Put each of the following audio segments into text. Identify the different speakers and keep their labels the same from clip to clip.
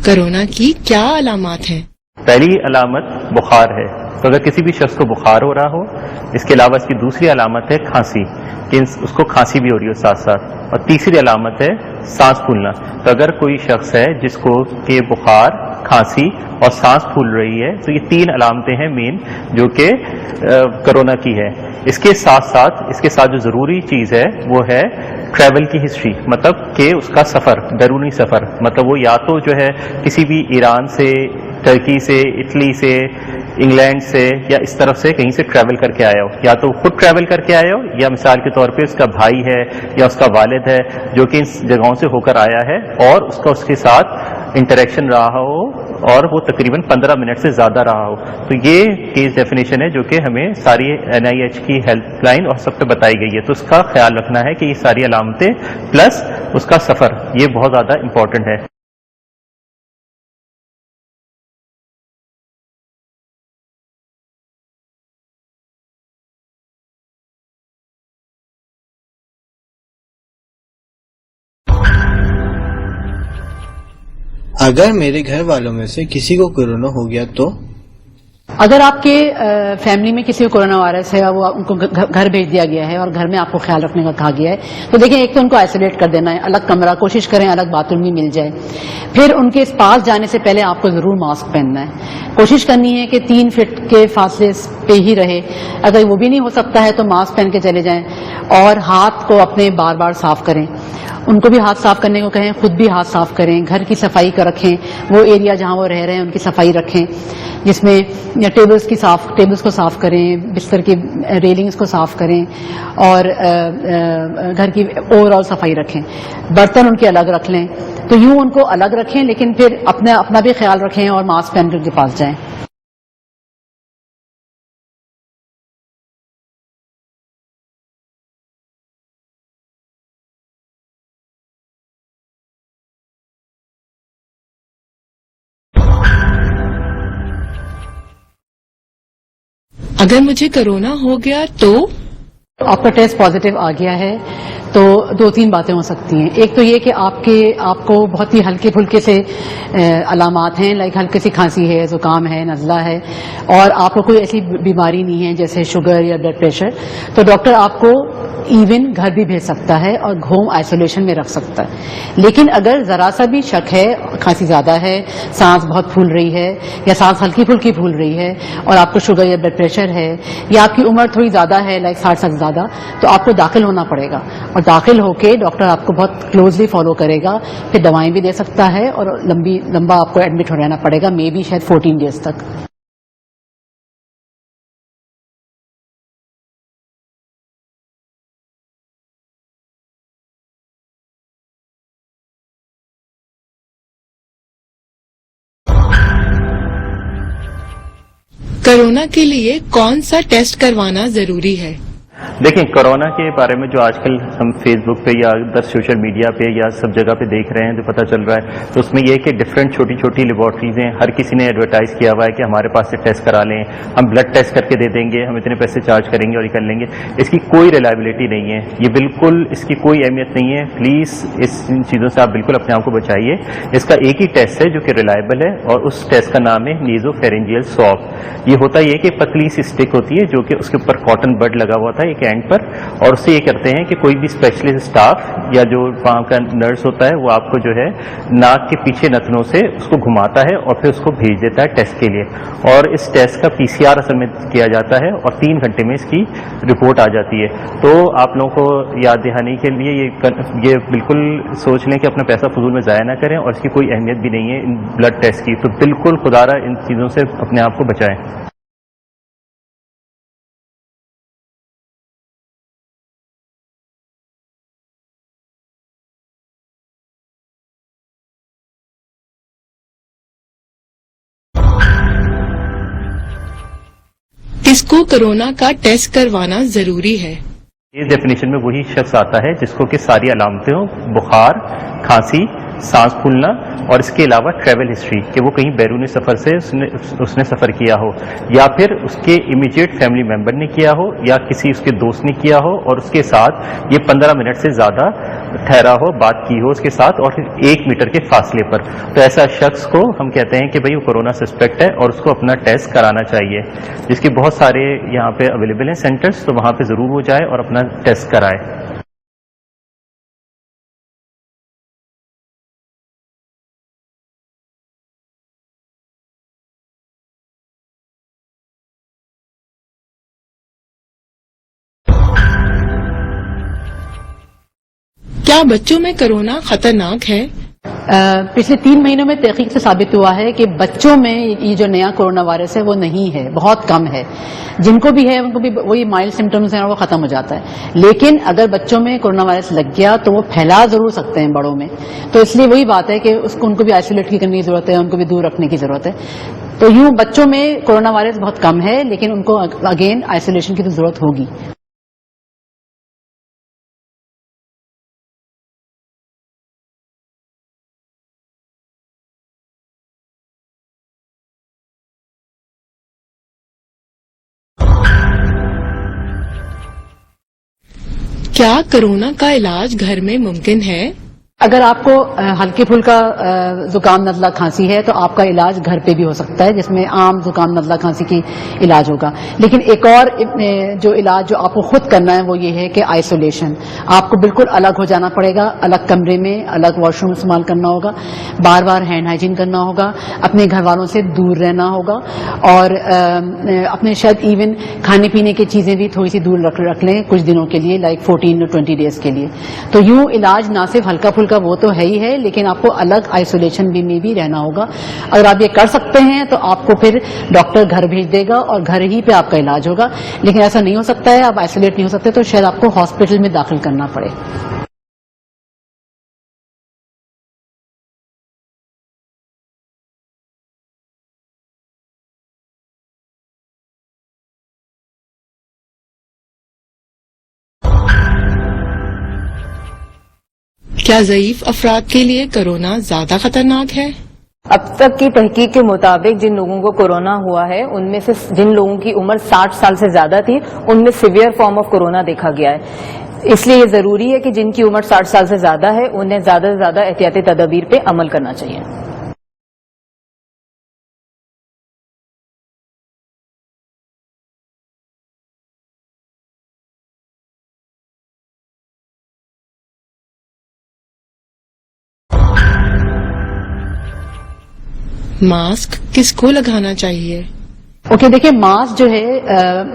Speaker 1: Corona की क्या अलामत हैं?
Speaker 2: पहली अलामत बुखार है, तो अगर किसी भी शख्स को बुखार हो रहा हो, इसके अलावा इसकी दूसरी अलामत है खांसी, कि उसको खांसी भी हो रही हो साथ साथ, और तीसरी अलामत है सांस फूलना। तो अगर कोई शख्स है जिसको के बुखार, खांसी और सांस फूल रही है, तो ये तीन अलामतें हैं मेन जो कि कोरोना की है। इसके साथ जो ज़रूरी चीज़ है वो है ट्रैवल की हिस्ट्री, मतलब कि उसका सफ़र, बैरूनी सफ़र, मतलब वो या तो जो है किसी भी ईरान से, टर्की से, इटली से, इंग्लैंड से या इस तरफ से कहीं से ट्रैवल करके आया हो, या तो खुद ट्रैवल करके आया हो, या मिसाल के तौर पे उसका भाई है या उसका वालिद है जो कि इन जगहों से होकर आया है और उसके साथ इंटरेक्शन रहा हो और वो तकरीबन 15 मिनट से ज़्यादा रहा हो। तो ये केस डेफिनेशन है जो कि हमें सारी NIH की हेल्पलाइन और सब पे बताई गई है। तो उसका ख्याल रखना है कि ये सारी अलामतें प्लस उसका सफ़र, ये बहुत ज़्यादा इम्पॉर्टेंट है।
Speaker 3: अगर मेरे घर वालों में से किसी को कोरोना हो गया तो?
Speaker 4: अगर आपके फैमिली में किसी को कोरोना वायरस है और वो उनको घर भेज दिया गया है और घर में आपको ख्याल रखने का कहा गया है, तो देखिए एक तो उनको आइसोलेट कर देना है, अलग कमरा, कोशिश करें अलग बाथरूम भी मिल जाए। फिर उनके पास जाने से पहले आपको जरूर मास्क पहनना है, कोशिश करनी है कि 3 फीट के फासले पे ही रहे। अगर वो भी नहीं हो सकता है तो मास्क पहन के चले जाएं और हाथ को अपने बार बार साफ करें, उनको भी हाथ साफ करने को कहें, खुद भी हाथ साफ करें, घर की सफाई कर रखें, वो एरिया जहां वो रह रहे हैं उनकी सफाई रखें, जिसमें टेबल्स को साफ करें, बिस्तर की रेलिंग्स को साफ करें और घर की ओवरऑल सफाई रखें। बर्तन उनके अलग रख लें, तो यूं उनको अलग रखें लेकिन फिर अपना भी ख्याल रखें और मास्क पहन कर उनके पास जाएं।
Speaker 1: अगर मुझे कोरोना हो गया तो?
Speaker 4: आपका टेस्ट पॉजिटिव आ गया है तो 2-3 बातें हो सकती हैं। एक तो ये कि आपको बहुत ही हल्के फुल्के से अलामात हैं, लाइक हल्की सी खांसी है, जुकाम है, नज़ला है और आपको कोई ऐसी बीमारी नहीं है जैसे शुगर या ब्लड प्रेशर, तो डॉक्टर आपको इवन घर भी भेज सकता है और होम आइसोलेशन में रख सकता है। लेकिन अगर जरा सा भी शक है, खांसी ज्यादा है, सांस बहुत फूल रही है या सांस हल्की फुल्की फूल रही है और आपको शुगर या ब्लड प्रेशर है या आपकी उम्र थोड़ी ज्यादा है, लाइक 60 से ज्यादा, तो आपको दाखिल होना पड़ेगा और दाखिल होके डॉक्टर आपको बहुत क्लोजली फॉलो करेगा, फिर दवाएं भी दे सकता है और लंबा आपको एडमिट हो रहना पड़ेगा, मे बी शायद 14 डेज तक।
Speaker 1: कोरोना के लिए कौन सा टेस्ट करवाना जरूरी है?
Speaker 2: देखिए, कोरोना के बारे में जो आजकल हम फेसबुक पे या अदर सोशल मीडिया पे या सब जगह पे देख रहे हैं, जो पता चल रहा है, तो उसमें ये कि डिफरेंट छोटी छोटी लेबॉर्ट्रीज हैं, हर किसी ने एडवर्टाइज किया हुआ है कि हमारे पास से टेस्ट करा लें, हम ब्लड टेस्ट करके दे देंगे, हम इतने पैसे चार्ज करेंगे और ये कर लेंगे। इसकी कोई रिलायबिलिटी नहीं है, ये बिल्कुल इसकी कोई अहमियत नहीं है। प्लीज़ इन चीज़ों से आप बिल्कुल अपने आप को बचाइए। इसका एक ही टेस्ट है जो कि रिलायबल है और उस टेस्ट का नाम है नेजोफेरेंजियल स्वैब। ये होता ये कि पतली सी स्टिक होती है जो कि उसके ऊपर कॉटन बड लगा हुआ था एक एंड पर, और उससे ये करते हैं कि कोई भी स्पेशलिस्ट स्टाफ या जो वहाँ का नर्स होता है वो आपको जो है नाक के पीछे नथनों से उसको घुमाता है और फिर उसको भेज देता है टेस्ट के लिए। और इस टेस्ट का PCR असल में किया जाता है और 3 घंटे में इसकी रिपोर्ट आ जाती है। तो आप लोगों को याद दिलाने के लिए ये बिल्कुल सोच लें कि अपना पैसा फजूल में ज़ाया ना करें और इसकी कोई अहमियत भी नहीं है इन ब्लड टेस्ट की। तो बिल्कुल खुदारा इन चीज़ों से अपने आप को बचाएं।
Speaker 1: किसको कोरोना का टेस्ट करवाना जरूरी है?
Speaker 2: इस डेफिनेशन में वही शख्स आता है जिसको कि सारी अलामतें हो, बुखार, खांसी, सांस फूलना और इसके अलावा ट्रैवल हिस्ट्री कि वो कहीं बैरूनी सफ़र से उसने सफ़र किया हो या फिर उसके इमीडिएट फैमिली मेंबर ने किया हो या किसी उसके दोस्त ने किया हो और उसके साथ ये 15 मिनट से ज़्यादा ٹھہرا ہو، بات کی ہو اس کے ساتھ، اور 1 میٹر کے فاصلے پر. تو ایسا شخص کو ہم کہتے ہیں کہ بھئی وہ کورونا سسپیکٹ ہے اور اس کو اپنا ٹیسٹ کرانا چاہیے، جس کے بہت سارے یہاں پہ اویلیبل ہیں سینٹرز، تو وہاں پہ ضرور وہ جائے اور اپنا ٹیسٹ کرائے.
Speaker 1: क्या बच्चों में कोरोना खतरनाक है?
Speaker 4: پچھلے 3 مہینوں میں تحقیق سے ثابت ہوا ہے کہ بچوں میں یہ جو نیا کورونا وائرس ہے وہ نہیں ہے، بہت کم ہے. جن کو بھی ہے ان کو بھی وہی مائلڈ سمٹمز ہیں اور وہ ختم ہو جاتا ہے. لیکن اگر بچوں میں کورونا وائرس لگ گیا تو وہ پھیلا ضرور سکتے ہیں بڑوں میں. تو اس لیے وہی بات ہے کہ ان کو بھی آئسولیٹ کرنے کی ضرورت ہے، ان کو بھی دور رکھنے کی ضرورت ہے. تو یوں بچوں میں کورونا وائرس بہت کم ہے، لیکن ان کو اگین آئسولیشن کی تو ضرورت ہوگی.
Speaker 1: क्या कोरोना का इलाज घर में मुमकिन है?
Speaker 4: اگر آپ کو ہلکے پھلکا زکام نزلہ کھانسی ہے تو آپ کا علاج گھر پہ بھی ہو سکتا ہے، جس میں عام زکام نزلہ کھانسی کی علاج ہوگا. لیکن ایک اور جو علاج جو آپ کو خود کرنا ہے وہ یہ ہے کہ آئسولیشن. آپ کو بالکل الگ ہو جانا پڑے گا، الگ کمرے میں الگ واش روم استعمال کرنا ہوگا، بار بار ہینڈ ہائیجین کرنا ہوگا، اپنے گھر والوں سے دور رہنا ہوگا، اور اپنے شاید ایون کھانے پینے کی چیزیں بھی تھوڑی سی دور رکھ لیں کچھ دنوں کے لیے، لائک 14 or 20 days کے لیے. تو یوں علاج نہ صرف ہلکا پھلکا وہ تو ہے ہی ہے، لیکن آپ کو الگ آئسولیشن میں بھی رہنا ہوگا. اگر آپ یہ کر سکتے ہیں تو آپ کو پھر ڈاکٹر گھر بھیج دے گا اور گھر ہی پہ آپ کا علاج ہوگا. لیکن ایسا نہیں ہو سکتا ہے، آپ آئسولیٹ نہیں ہو سکتے، تو شاید آپ کو ہاسپٹل میں داخل کرنا پڑے.
Speaker 1: क्या ضعیف افراد کے لیے کورونا زیادہ خطرناک ہے؟
Speaker 5: اب تک کی تحقیق کے مطابق جن لوگوں کو کورونا ہوا ہے ان میں سے جن لوگوں کی عمر 60 سال سے زیادہ تھی ان میں سیویئر فارم آف کورونا دیکھا گیا ہے. اس لیے یہ ضروری ہے کہ جن کی عمر 60 سال سے زیادہ ہے انہیں زیادہ سے زیادہ احتیاطی تدابیر پہ عمل کرنا چاہیے.
Speaker 1: ماسک کس کو لگانا چاہیے؟
Speaker 4: اوکے، دیکھیں ماسک جو ہے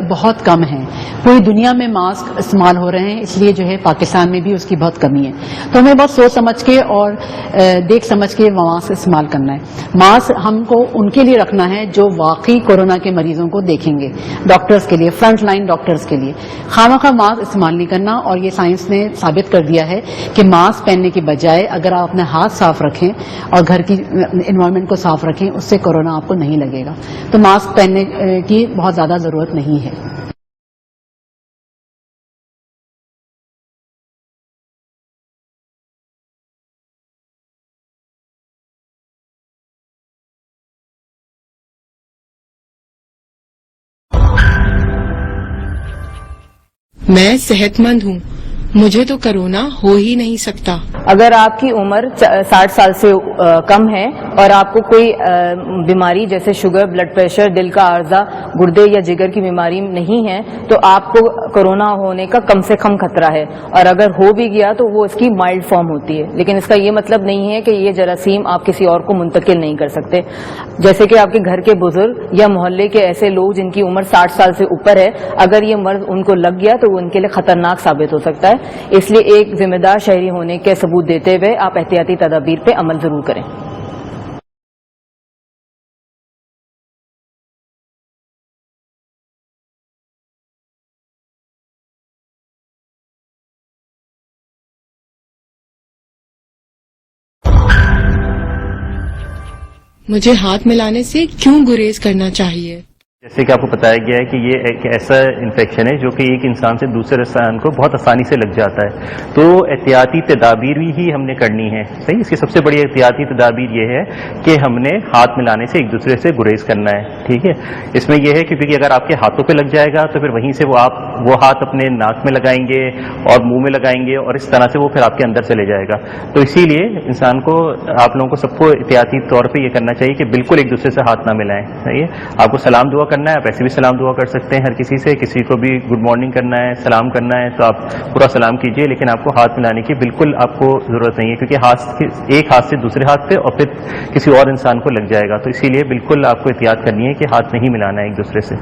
Speaker 4: بہت کم ہے. پوری دنیا میں ماسک استعمال ہو رہے ہیں، اس لیے جو ہے پاکستان میں بھی اس کی بہت کمی ہے. تو ہمیں بہت سوچ سمجھ کے اور دیکھ سمجھ کے ماسک استعمال کرنا ہے. ماسک ہم کو ان کے لیے رکھنا ہے جو واقعی کورونا کے مریضوں کو دیکھیں گے، ڈاکٹرز کے لیے، فرنٹ لائن ڈاکٹرز کے لیے. خواہ ماسک استعمال نہیں کرنا. اور یہ سائنس نے ثابت کر دیا ہے کہ ماسک پہننے کی بجائے اگر آپ اپنے ہاتھ صاف رکھیں اور گھر کی انوائرمنٹ کو صاف رکھیں، اس سے کورونا آپ کو نہیں لگے گا. تو ماسک پہننے کی بہت زیادہ ضرورت نہیں ہے.
Speaker 1: میں صحت مند ہوں، مجھے تو کورونا ہو ہی نہیں سکتا.
Speaker 5: اگر آپ کی عمر 60 سال سے کم ہے اور آپ کو کوئی بیماری جیسے شوگر، بلڈ پریشر، دل کا عارضہ، گردے یا جگر کی بیماری نہیں ہے تو آپ کو کورونا ہونے کا کم سے کم خطرہ ہے. اور اگر ہو بھی گیا تو وہ اس کی مائلڈ فارم ہوتی ہے. لیکن اس کا یہ مطلب نہیں ہے کہ یہ جراثیم آپ کسی اور کو منتقل نہیں کر سکتے. جیسے کہ آپ کے گھر کے بزرگ یا محلے کے ایسے لوگ جن کی عمر 60 سال سے اوپر ہے، اگر یہ مرض ان کو لگ گیا تو وہ ان کے لیے خطرناک ثابت ہو سکتا ہے. اس لیے ایک ذمہ دار شہری ہونے کے ثبوت دیتے ہوئے آپ احتیاطی تدابیر پہ عمل ضرور کریں.
Speaker 1: مجھے ہاتھ ملانے سے کیوں گریز کرنا چاہیے؟
Speaker 2: جیسے کہ آپ کو بتایا گیا ہے کہ یہ ایک ایسا انفیکشن ہے جو کہ ایک انسان سے دوسرے انسان کو بہت آسانی سے لگ جاتا ہے، تو احتیاطی تدابیر ہی ہم نے کرنی ہے. صحیح، اس کی سب سے بڑی احتیاطی تدابیر یہ ہے کہ ہم نے ہاتھ ملانے سے ایک دوسرے سے گریز کرنا ہے. ٹھیک ہے، اس میں یہ ہے کہ کیونکہ اگر آپ کے ہاتھوں پہ لگ جائے گا تو پھر وہیں سے وہ ہاتھ اپنے ناک میں لگائیں گے اور منہ میں لگائیں گے اور اس طرح سے وہ پھر آپ کے اندر چلے جائے گا. تو اسی لیے انسان کو، آپ لوگوں کو سب کو احتیاطی طور پہ یہ کرنا چاہیے کہ بالکل ایک دوسرے سے ہاتھ نہ ملائیں. صحیح ہے، آپ کو سلام دعا کرنا ہے، آپ ایسے بھی سلام دعا کر سکتے ہیں ہر کسی سے، کسی کو بھی گڈ مارننگ کرنا ہے، سلام کرنا ہے تو آپ پورا سلام کیجئے، لیکن آپ کو ہاتھ ملانے کی بالکل آپ کو ضرورت نہیں ہے، کیونکہ ایک ہاتھ سے دوسرے ہاتھ پہ اور پھر کسی اور انسان کو لگ جائے گا. تو اسی لیے بالکل آپ کو احتیاط کرنی ہے کہ ہاتھ نہیں ملانا ہے ایک دوسرے سے.